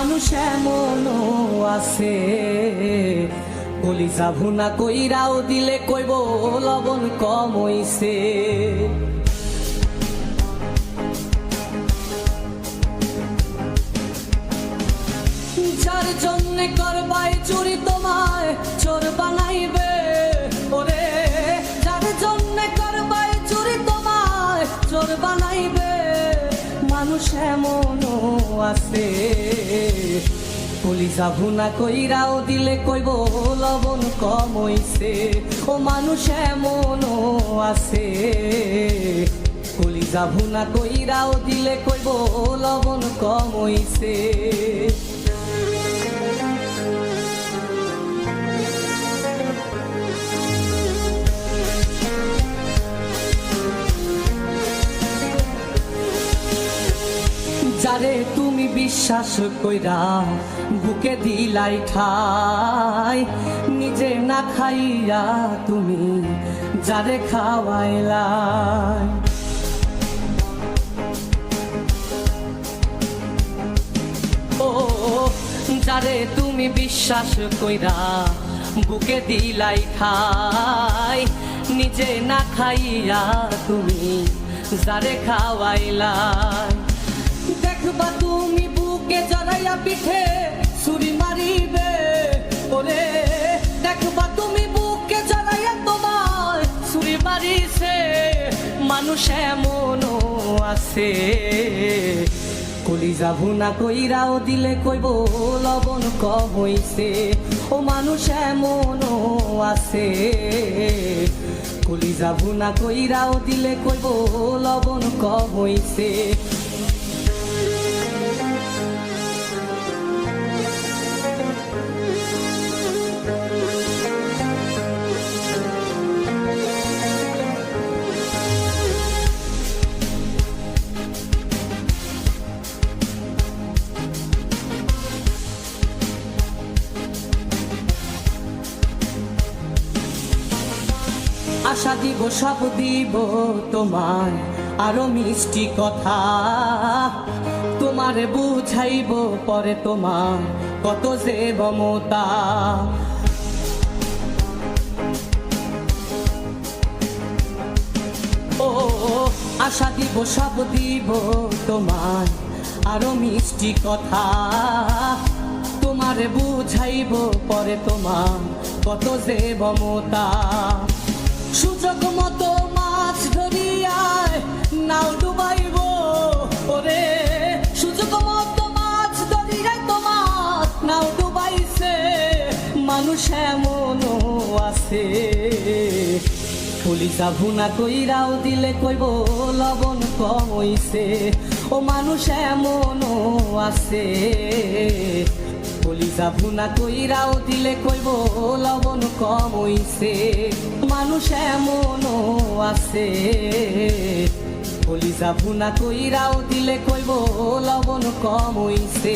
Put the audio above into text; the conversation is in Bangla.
মানুষ এমনও আছে কলিজা ভুনা কইরাও দিলে কইব লবণ কম হইছে। যার জন্যে করবাই চুরি তোমায় চোর বানাইবে, ওরে যার জন্যে করবাই চুরি তোমায় চোর বানাইবে। মানুষ এমনও আছে কলিজা ভুনা কইরাও দিলে কইব লবণ কম হইছে। ও মানুষ এমনও আছে কলিজা ভুনা কইরাও দিলে কইব লবণ কম হইছে। যারে তুমি বিশ্বাস কইরা বুকে দিলাই ঠাই, নিজে না খাইয়া তুমি যারে খাওয়াইলাই। ও যারে তুমি বিশ্বাস কইরা বুকে দিলাই ঠাই, নিজে না খাইয়া তুমি যারে খাওয়াইলাই। দেখবা তুমি বুকে জড়াইয়া পিঠে ছুরি মারিবে, ওরে দেখবা তুমি বুকে জড়াইয়া তোমার ছুরি মারিছে। মানুষ এমনও আছে কলিজা ভুনা কইরাও দিলে কইব লবণ কম হইছে। ও মানুষ এমনও আছে কলিজা ভুনা কইরাও দিলে কইব লবণ কম হইছে। আশা দিব সব দিব তোমার আরো মিষ্টি কথা, তোমারে বুঝাইব পরে তোমার কত যে মমতা। ও আশা দিব সব দিব তোমার আরো মিষ্টি কথা, তোমারে বুঝাইব পরে তোমার কত যে মমতা। সুযোগ মতো মাছ ধরিয়ায় নাও ডুবাইব, ওরে সুযোগ মতো মাছ ধরিয়ায় তোমার নাও ডুবাইছে। মানুষ এমনও আছে কলিজা ভুনা কইরাও দিলে কইব লবণ কম হইছে। ও মানুষ এমনও আছে কলিজা ভুনা কইরাও দিলে কইব লবণ কম হইছে। মানুষ এমনও আছে কলিজা ভুনা কইরাও দিলে কইব লবণ কম হইছে।